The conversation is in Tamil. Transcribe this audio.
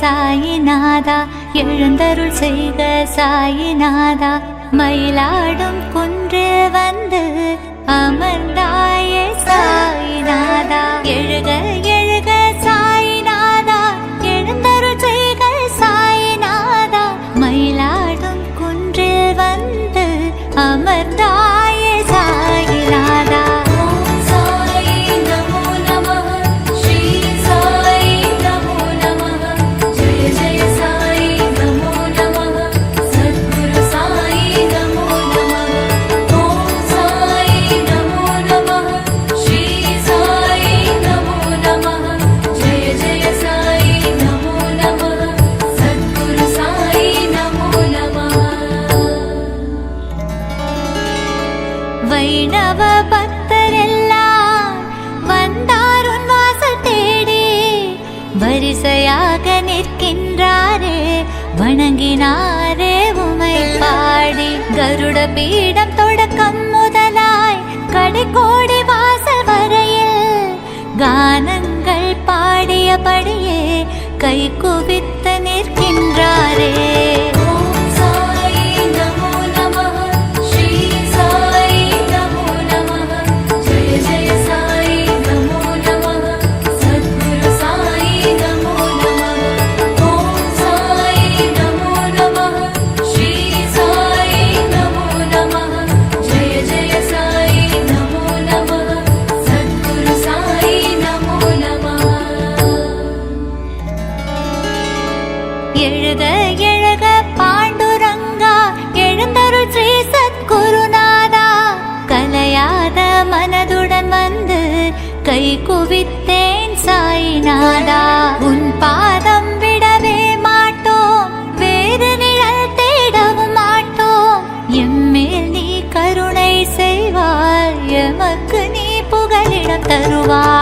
சாயிநாதா எழுந்தருள் செய்க சாயிநாதா மயிலாடும் குன்றில் வந்து அமர்ந்தாயே சாயிநாதா எழுக எழுக சாயிநாதா எழுந்தருள் செய்க சாயிநாதா மயிலாடும் குன்றில் வந்து அமர்ந்தாயே சாயிநாதா வைணவ பக்தரெல்லாம் வந்தார் உன் வாசல் தேடி வரிசையாக நிற்கின்றாரே வணங்கினாரே உமை பாடி கருட பீடம் தொடக்கம் முதலாய் கடைக்கோடி வாசல் வரையில் கானங்கள் பாடியபடியே கை குவித்து நிற்கின்றாரே எழுக எழுக பாண்டுரங்கா எழுந்தருள் ஸ்ரீ சத்குருநாதா கலையாத மனதுடன் வந்து கை குவித்தேன் சாயிநாதா உன் பாதம் விடவே மாட்டோம் வேறு நிழல் தேடவும் மாட்டோம் எம்மேல் நீ கருணை செய்வாய் எமக்கு நீ புகலிடம் தருவாய்